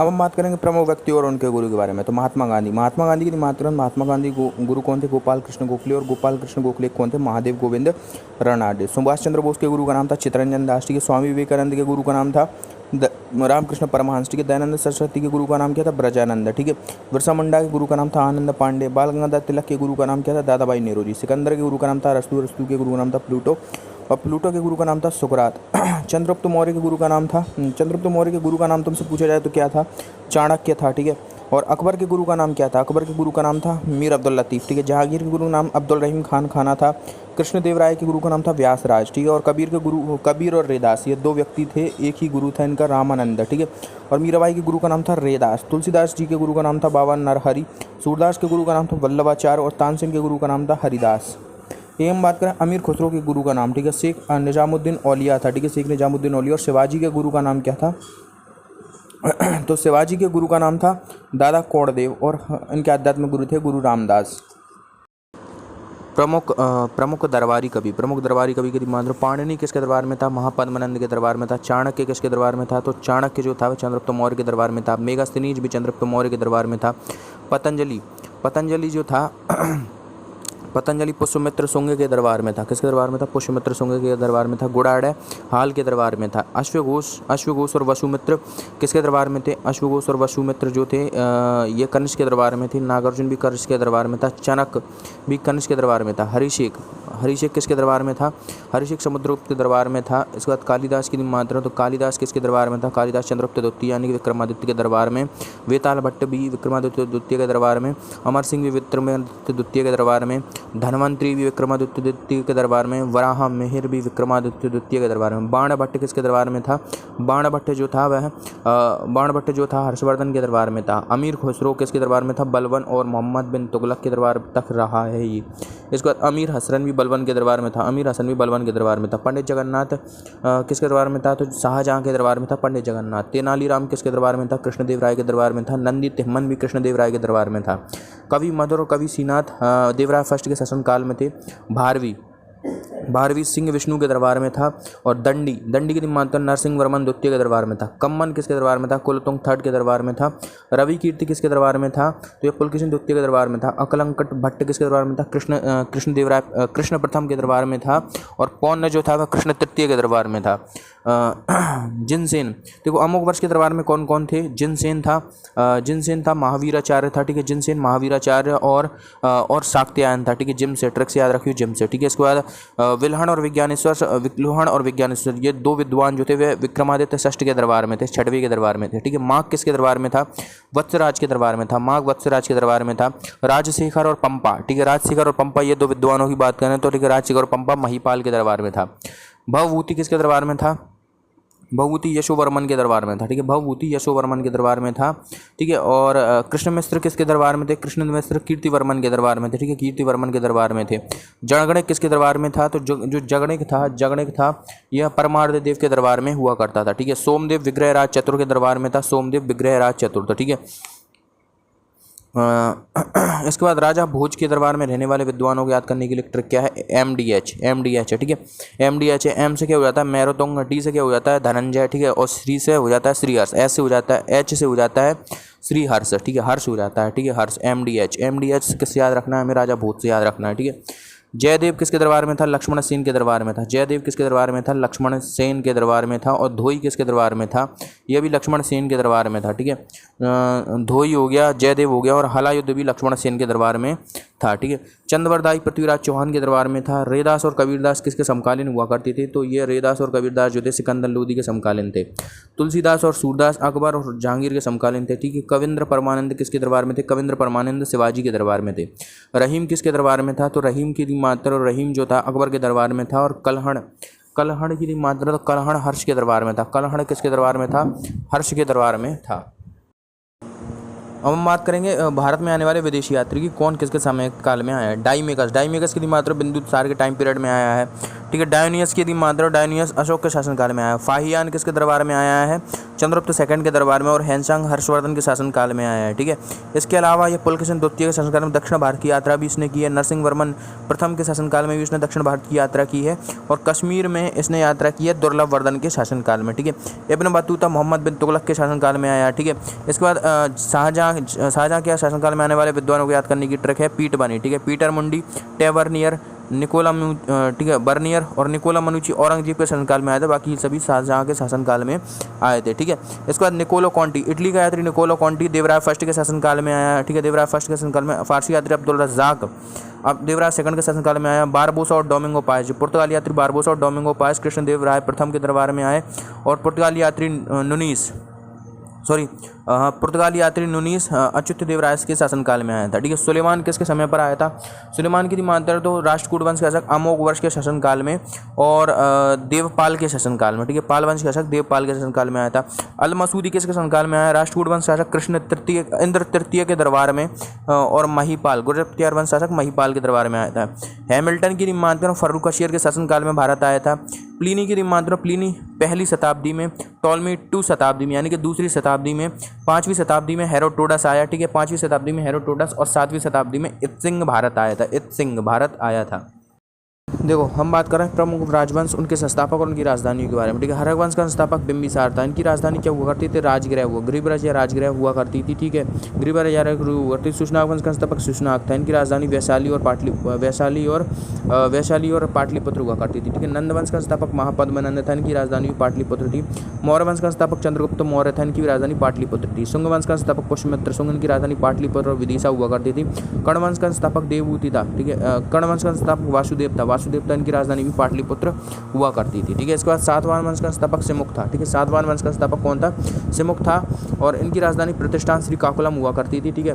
अब हम बात करेंगे प्रमुख व्यक्ति और उनके गुरु के बारे में। तो महात्मा गांधी, महात्मा गांधी की मातृ महात्मा गांधी गुरु कौन थे? गोपाल कृष्ण गोखले। और गोपाल कृष्ण गोखले कौन थे? महादेव गोविंद रनाडे। सुभाष चंद्र बोस के गुरु का नाम था चित्तरंजन दास। ठीक है। स्वामी विवेकानंद के गुरु का नाम था रामकृष्ण परमहंस। ठीक है। दयानंद सरस्वती के गुरु का नाम क्या था? ब्रजानंद। ठीक है। बिरसा मुंडा के गुरु का नाम था आनंद पांडे। बाल गंगाधर तिलक के गुरु का नाम क्या था? दादा भाई नेहरू। सिकंदर के गुरु का नाम था अरस्तु। अरस्तु के गुरु का नाम था प्लूटो। और प्लूटो के गुरु का नाम था सुकरात। चंद्रगुप्त मौर्य के गुरु का नाम था, चंद्रगुप्त मौर्य के गुरु का नाम तुमसे पूछा जाए तो क्या था? चाणक्य था। ठीक है। और अकबर के गुरु का नाम क्या था? अकबर के गुरु का नाम था मीर अब्दुल लतीफ़। ठीक है। जहांगीर के गुरु का नाम अब्दुल रहीम खान खाना था। कृष्णदेव राय के गुरु का नाम था व्यासराज। ठीक है। और कबीर और रैदास, ये दो व्यक्ति थे, एक ही गुरु था इनका, रामानंद। ठीक है। और मीराबाई के गुरु का नाम था रैदास। तुलसीदास जी के गुरु का नाम था बाबा नरहरि। सूरदास के गुरु का नाम था वल्लभाचार्य। और तानसेन के गुरु का नाम था हरिदास। ये हम बात करें अमीर खुसरो के गुरु का नाम। ठीक है। शेख निजामुद्दीन औलिया था। ठीक है। शेख निजामुद्दीन औलिया। और शिवाजी के गुरु का नाम क्या था? तो शिवाजी के गुरु का नाम था दादा कौड़देव। और इनके आध्यात्मिक गुरु थे गुरु रामदास। प्रमुख दरबारी कवि, प्रमुख दरबारी कवि के मात्र पाणिनि किसके दरबार में था? महापद्मानंद के दरबार में था। चाणक्य किसके दरबार में था? तो चाणक्य जो था वह चंद्रगुप्त मौर्य के दरबार में था। मेगास्थनीज भी चंद्रगुप्त मौर्य के दरबार में था। पतंजलि जो था पतंजलि पुष्यमित्र शुंग के दरबार में था। किसके दरबार में था? पुष्यमित्र शुंग के दरबार में था। गुड़ाढ़ हाल के दरबार में था। अश्वघोष और वसुमित्र किसके दरबार में थे? अश्वघोष और वसुमित्र जो थे ये कनिष्क के दरबार में थे। नागार्जुन भी कनिष्क के दरबार में था। चनक भी कनिष्क के दरबार में था। हरिशेख किसके दरबार में था? हरिशेख समुद्रगुप्त के दरबार में था। इसके बाद कालिदास की मात्रा, तो कालिदास किसके दरबार में था? कालिदास चंद्रगुप्त द्वितीय यानी कि विक्रमादित्य के दरबार में। वेताल भट्ट भी विक्रमादित्य द्वितीय के दरबार में। अमर सिंह भी विक्रमादित्य द्वितीय के दरबार में। धनवंतरी भी विक्रमादित्य द्वितीय के दरबार में। वराह मिहिर भी विक्रमादित्य द्वितीय के दरबार में। बाण भट्ट किसके दरबार में था? बाण भट्ट जो था हर्षवर्धन के दरबार में था। अमीर खुसरो किसके दरबार में था? बलबन और मोहम्मद बिन तुगलक के दरबार तक रहा है ये। इसके बाद अमीर हसन भी बलबन के दरबार में था। पंडित जगन्नाथ किसके दरबार में था? तो शाहजहां के दरबार में था पंडित जगन्नाथ। तेनालीराम किसके दरबार में था? कृष्णदेव राय के दरबार में था। नंदी तिम्मन भी कृष्णदेव राय के दरबार में था। कवि मधुर और कवि श्रीनाथ देवराय फर्स्ट के शासन काल में थे। भारवी सिंह विष्णु के दरबार में था। और दंडी की मात्र नरसिंह वर्मन द्वितीय के दरबार में था। कम्मन किसके दरबार में था? कुलतुंग थर्ड के दरबार में था। रवि कीर्ति किसके दरबार में था? तो ये पुलकेशिन द्वितीय के दरबार में था। अकलंकट भट्ट किसके दरबार में था? कृष्णदेवराय कृष्ण प्रथम के दरबार में था। और पौन्य जो था वह कृष्ण तृतीय के दरबार में था। जिनसेन, देखो अमुक वर्ष के दरबार में कौन कौन थे? जिनसेन था, महावीराचार्य था। ठीक है। जिनसेन, महावीराचार्य और शाक्त्यायन था। ठीक है। जिम से ट्रिक्स याद रखियो, जिम से। ठीक है। इसके बाद विल्हण और विज्ञानेश्वर ये दो विद्वान जो थे वे विक्रमादित्य षष्ठ के दरबार में थे, छठवें के दरबार में थे। ठीक है। माघ किसके दरबार में था? वत्सराज के दरबार में था। माघ वत्सराज के दरबार में था। राजशेखर और पंपा, ठीक है, राजशेखर और पंपा ये दो विद्वानों की बात करें तो ठीक है, राजशेखर और पंपा महिपाल के दरबार में था। भवभूति किसके दरबार में था? भवभूति यशोवर्मन के दरबार में था। ठीक है। भवभूति यशोवर्मन के दरबार में था। ठीक है। और कृष्ण मिश्र किसके दरबार में थे? कृष्ण मिश्र कीर्तिवर्मन के दरबार में थे। ठीक है। कीर्तिवर्मन के दरबार में थे। जगणिक किसके दरबार में था? तो जो जगणिक था यह परमार्थ देव के दरबार में हुआ करता था। ठीक है। सोमदेव विग्रहराज चतुर के दरबार में था। सोमदेव विग्रहराज चतुर। ठीक है। इसके बाद राजा भोज के दरबार में रहने वाले विद्वानों को याद करने के लिए ट्रिक क्या है? MDH है। ठीक है। MDH है। M से क्या हो जाता है? मैरोतोंग। D से क्या हो जाता है? धनंजय। ठीक है। और श्री से हो जाता है श्रीहर्ष। S से हो जाता है, H से हो जाता है श्रीहर्ष। ठीक है। हर्ष हो जाता है। ठीक है। हर्ष। MDH किससे याद रखना है? हमें राजा भोज से याद रखना है। ठीक है। जयदेव किसके दरबार में था? लक्ष्मण सेन के दरबार में था। जयदेव किसके दरबार में था? लक्ष्मण सेन के दरबार में था। और धोई किसके दरबार में था? यह भी लक्ष्मण सेन के दरबार में था। ठीक है। धोई हो गया, जयदेव हो गया, और हलायुद्ध भी लक्ष्मण सेन के दरबार में था। ठीक है। चंद्रवरदाई पृथ्वीराज चौहान के दरबार में था। रैदास और कबीरदास किसके समकालीन हुआ करते थे? तो ये रैदास और कबीरदास जो थे सिकंदर लोदी के समकालीन थे। तुलसीदास और सूरदास अकबर और जहांगीर के समकालीन थे। ठीक है। कविंद्र परमानंद किसके दरबार में थे? कविंद्र परमानंद शिवाजी के दरबार में थे। रहीम किसके दरबार में था? तो रहीम की मात्र, और रहीम जो था अकबर के दरबार में था। और कलहण की मात्रा, तो कलहण हर्ष के दरबार में था। कलहण किसके दरबार में था? हर्ष के दरबार में था। अब हम बात करेंगे भारत में आने वाले विदेशी यात्री की कौन किसके समय काल में आया है। डाइमेकस की मात्रा बिंदुसार के टाइम पीरियड में आया है। ठीक है। डायोनियस की मात्रा, डायोनियस अशोक के शासनकाल में आया है। फाहियान किसके दरबार में आया है? चंद्रगुप्त सेकंड के दरबार में और हैनसांग हर्षवर्धन के शासनकाल में आया है। ठीक है, इसके अलावा ये पुलकेशिन द्वितीय के शासनकाल में दक्षिण भारत की यात्रा भी इसने की है। नरसिंह वर्मन प्रथम के शासनकाल में भी इसने दक्षिण भारत की यात्रा की है और कश्मीर में इसने यात्रा की है दुर्लभ वर्धन के शासनकाल में। ठीक है, इब्न बतूता मोहम्मद बिन तुगलक के शासनकाल में आया। ठीक है, इसके बाद शाहजहाँ के शासनकाल में आने वाले विद्वानों को याद करने की ट्रिक है पीट बनी। ठीक है, पीटर मुंडी, टेवर्नियर, ठीक है, बर्नियर और निकोला मनुची औरंगजेब के शासनकाल में आए थे। बाकी सभी शाहजहाँ के शासनकाल में आए थे। ठीक है, इसके बाद निकोलो कॉन्टी, इटली का यात्री निकोलो कॉन्टी देवराय फर्स्ट के शासनकाल में आया। ठीक है, देवराय फर्स्ट के शासनकाल में फारसी यात्री अब्दुल रज़ाक अब देवराय सेकंड के शासनकाल में आया। बारबोसा और डोमिंगो पास, पुर्तगाली यात्री बारबोसा और डोमिंगो पास कृष्णदेव राय प्रथम के दरबार में आए और पुर्तगाली यात्री नुनीस अच्युत देवराय के शासनकाल में आया था। ठीक है, सुलेमान किसके समय पर आया था? सुलेमान की मानते तो राष्ट्रकूट वंश के शासक अमोघ वर्ष के शासनकाल में और देवपाल के शासनकाल में। ठीक है, पाल वंश के शासक देवपाल के शासनकाल में आया था। अल मसूदी किसके शासनकाल में आया? राष्ट्रकूट वंश शासक इंद्र तृतीय के दरबार में और महिपाल गुर्जर वंश शासक महिपाल के दरबार में आया था। हैमिल्टन की मानते फर्रुखशियर के शासनकाल में भारत आया था। प्लिनी की मानते प्लिनी पहली शताब्दी में, टॉलमी 2 शताब्दी में यानी कि दूसरी शताब्दी में, 5वीं शताब्दी में हेरोडोटस आया। ठीक है, 5वीं शताब्दी में हेरोडोटस और 7वीं शताब्दी में इत्सिंग भारत आया था। देखो, हम बात कर रहे हैं प्रमुख राजवंश, उनके संस्थापक और उनकी राजधानी के बारे में। ठीक है, हर्ष वंश का संस्थापक बिंबिसार था। इनकी राजधानी क्या हुआ करती थी? राजगृह गृहराज या राजगृह हुआ करती थी। ठीक है, गृहराज या राजगृह हुआ करती थी। सुशनाग वंश का संस्थापक सुशनाग था। इनकी राजधानी वैशाली और पाटलिपुत्र हुआ करती थी। ठीक है, नंद वंश का संस्थापक महापद्मनंद था। इनकी राजधानी पाटलिपुत्र थी। मौर्य वंश का संस्थापक चंद्रगुप्त मौर्य था। इनकी राजधानी पाटलिपुत्र थी। शुंग वंश का संस्थापक पुष्यमित्र शुंग, इनकी राजधानी पाटलिपुत्र और विदिशा हुआ करती थी। कर्ण वंश का संस्थापक देवभूति था। ठीक है, कर्ण वंश का संस्थापक वासुदेव था। इनकी राजधानी भी पाटलिपुत्र हुआ करती थी। ठीक है, इसके बाद सातवाहन वंश का संस्थापक सिमुक था। ठीक है, सातवाहन वंश का संस्थापक कौन था? सिमुक था और इनकी राजधानी प्रतिष्ठान श्रीकाकुलम हुआ करती थी। ठीक है,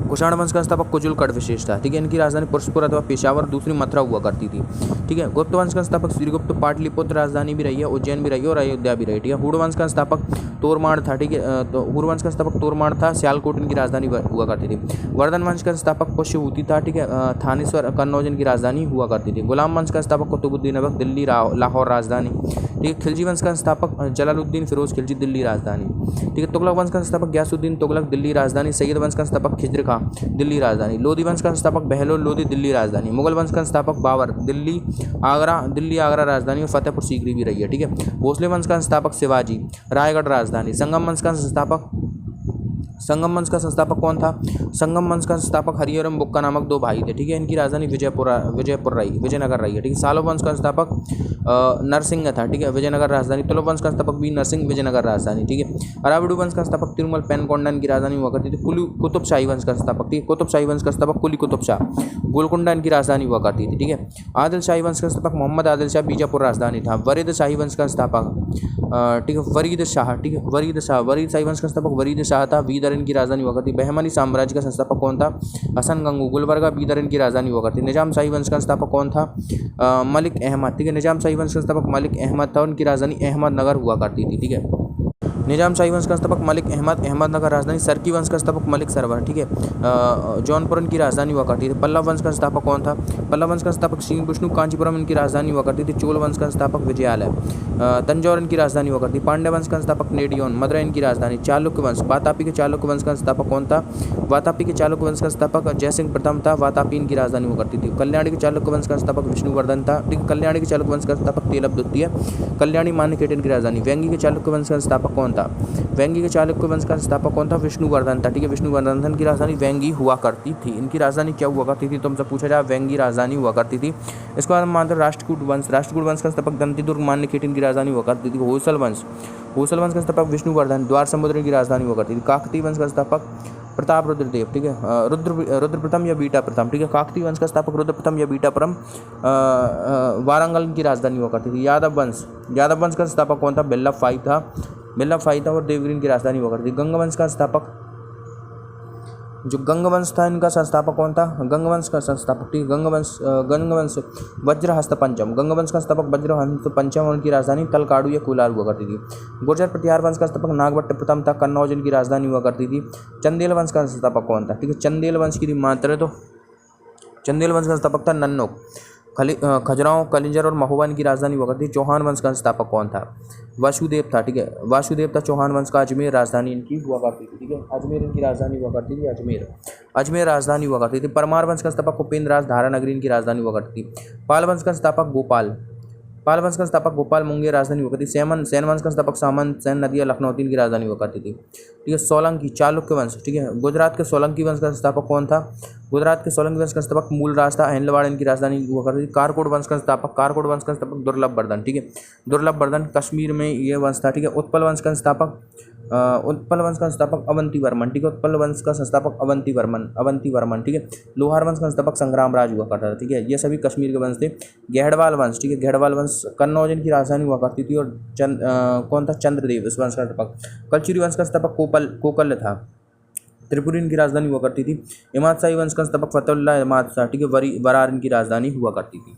कुषाण वंश का संस्थापक कुजुलकढ़ विशेष था। ठीक है, इनकी राजधानी पुरुषपुर अथवा पेशावर, दूसरी मथुरा हुआ करती थी। ठीक है, गुप्त वंश का संस्थापक श्रीगुप्त पाटलिपुत्र राजधानी भी रही है, उज्जैन भी रही है और अयोध्या भी रही। ठीक है, हुड़ वंश का संस्थापक तोरमाण था। ठीक है, तो हुड़ वंश का संस्थापक तोरमाण था। सियालकोट इनकी राजधानी हुआ करती थी। वर्धन वंश का संस्थापक पुष्यभूति था। ठीक है, थानेश्वर कन्नौज इनकी राजधानी हुआ करती थी। गुलाम वंश का संस्थापक कुतुबुद्दीन ऐबक, दिल्ली लाहौर राजधानी। ठीक है, खिलजी वंश का संस्थापक जलालुद्दीन फिरोज खिलजी, दिल्ली राजधानी। ठीक है, तुगलक वंश का संस्थापक गयासुद्दीन तुगलक, दिल्ली राजधानी। सैयद वंश का संस्थापक खिज्र खां, दिल्ली राजधानी। लोधी वंश का संस्थापक बहलोल लोधी, दिल्ली राजधानी। मुगल वंश का संस्थापक बाबर, दिल्ली आगरा राजधानी और फतेहपुर सीकरी भी रही है। ठीक है, भोसले वंश का संस्थापक शिवाजी, रायगढ़ राजधानी। संगम वंश का संस्थापक कौन था? संगम वंश का संस्थापक हरि और बुक्का नामक 2 भाई थे। ठीक है, इनकी राजधानी विजयनगर रही है। ठीक है, सालों वंश का संस्थापक नरसिंह था। ठीक है, विजयनगर राजधानी। तुलुप वंश का संस्थापक भी नरसिंह, विजयनगर राजधानी। ठीक है, अरावड़ू वंश का संस्थापक तिरुमल पेनकोंडा की राजधानी हुआ करती थी। कुतुबशाही वंश का संस्थापक, ठीक है, कुतुबशाही वंश का संस्थापक कुली कुतुब शाह, गोलकुंडा इनकी राजधानी हुआ करती थी। ठीक है, आदिल शाही वंश का संस्थापक मोहम्मद आदिल शाह, बीजापुर राजधानी था। वरीद शाही वंश का संस्थापक ठीक है वरीद शाह। ठीक है, वरीद शाही वंश का संस्थापक वरीद शाह था। बीदर इनकी राजधानी हुआ करती। बहमनी साम्राज्य का संस्थापक कौन था? हसन गंगू, गुलबर्गा बीदर इनकी राजधानी हुआ करती। निजाम शाही वंश का संस्थापक कौन था? मलिक अहमद। ठीक है, निजाम शाही वंश का संस्थापक मलिक अहमद था। उनकी राजधानी अहमदनगर हुआ करती थी। ठीक है, निजाम शाही वंश का संस्थापक मलिक अहमदनगर राजधानी। सरकी वंश का संस्थापक मलिक सरवर। ठीक है, जौनपुर इनकी राजधानी हुआ करती थी। पल्लव वंश का संस्थापक कौन था? पल्लव वंश का संस्थापक श्री विष्णु, कांचीपुरम इनकी राजधानी हुआ करती थी। चोल वंश का संस्थापक विजयालय, तंजौर इनकी राजधानी हुआ करती। पांड्य वंश का संस्थापक नेडियोन, मदुरै इनकी राजधानी। चालुक्य वंश, वातापी के चालुक्य वंश का संस्थापक कौन था? वातापी के चालुक्य वंश का संस्थापक जयसिंह प्रथम था। वातापी इनकी राजधानी हुआ करती थी। कल्याणी के चालुक्य वंश का संस्थापक विष्णुवर्धन था। ठीक है, कल्याणी के चालुक्य वंश का संस्थापक तेलव द्वितीय, कल्याणी मान्यखेट इनकी राजधानी। वेंगी के चालुक्य वंश का संस्थापक कौन था? वेंगी के चालुक्य वंश का संस्थापक कौन था? विष्णुवर्धन था। ठीक है, विष्णुवर्धन की राजधानी वेंगी हुआ करती थी। इनकी राजधानी क्या हुआ करती थी? तुमसे पूछा जाए, वेंगी राजधानी हुआ करती थी। इसके बाद मानते राष्ट्रकूट वंश का संस्थापक दंतीदुर्ग मान्यखेट इनकी राजधानी हुआ करती थी। होसल वंश का संस्थापक विष्णुवर्धन, द्वार समुद्र की राजधानी हुआ करती थी। काकतीय वंश का संस्थापक प्रताप रुद्रदेव। ठीक है, रुद्र प्रथम या बीटा प्रथम। ठीक है, काकतीय वंश का संस्थापक रुद्र प्रथम या बीटा प्रथम, वारंगल की राजधानी हुआ करती थी। यादव वंश का संस्थापक कौन था? वल्लभ भाई था और देवगिरी इनकी राजधानी हुआ करती थी। गंग वंश का संस्थापक, जो गंग वंश था इनका संस्थापक कौन था? गंग वंश का संस्थापक, ठीक है, गंग वंश वज्रहस्त पंचम, गंग वंश का संस्थापक वज्रहस्त पंचम और उनकी राजधानी तलकाड़ू या कोलार हुआ करती थी। गुर्जर प्रतिहार वंश का संस्थापक नागभट्ट प्रथम था। कन्नौज इनकी राजधानी हुआ करती थी। चंदेल वंश का संस्थापक कौन था? ठीक है, चंदेल वंश की मात्रा तो चंदेल वंश का संस्थापक था नन्नोक। खजुराहो, कलिंजर और महोबा इनकी राजधानी हुआ करती थी। चौहान वंश का संस्थापक कौन था? वासुदेव था, ठीक है। वासुदेव था चौहान वंश का, अजमेर राजधानी इनकी हुआ करती थी, ठीक है। अजमेर इनकी राजधानी हुआ करती थी, अजमेर, अजमेर राजधानी हुआ करती थी। परमार वंश का संस्थापक उपेंद्र राज, धारा नगरी इनकी राजधानी हुआ करती थी। पाल वंश का संस्थापक गोपाल, पाल वंश का संस्थापक गोपाल, मुंगेर राजधानी हुआ करती थी। सेन वंश का संस्थापक सामंत, सेन नदिया लखनऊ इनकी राजधानी हुआ करती थी, ठीक है। सोलंकी, चालुक्य वंश, ठीक है। गुजरात के सोलंकी वंश का संस्थापक कौन था? गुजरात के सोलंकी वंश का संस्थापक मूलराज था, अहिलवाड़ इनकी राजधानी हुआ करती थी। कारकोट वंश का संस्थापक, कारकोट वंश का संस्थापक दुर्लभ वर्धन, ठीक है। दुर्लभ वर्धन कश्मीर में ये वंश था, ठीक है। उत्पल वंश का संस्थापक उत्पल वंश का संस्थापक अवंती वर्मन, ठीक है। उत्पल वंश का संस्थापक अवंती वर्मन, ठीक है। लोहार वंश का संस्थापक संग्राम राज हुआ करता था, ठीक है। ये सभी कश्मीर के वंश थे। गहड़वाल वंश, ठीक है। गहड़वाल वंश कन्नौज इनकी राजधानी हुआ करती थी। और कौन था? चंद्रदेव इस वंश का संस्थापक। कलचुरी वंश का संस्थापक कोकल था, त्रिपुरी इनकी राजधानी हुआ करती थी। इमाद शाही वंश का संस्थापक फतेहुल्लाह इमाद शाह, ठीक है। वरार इनकी राजधानी हुआ करती थी।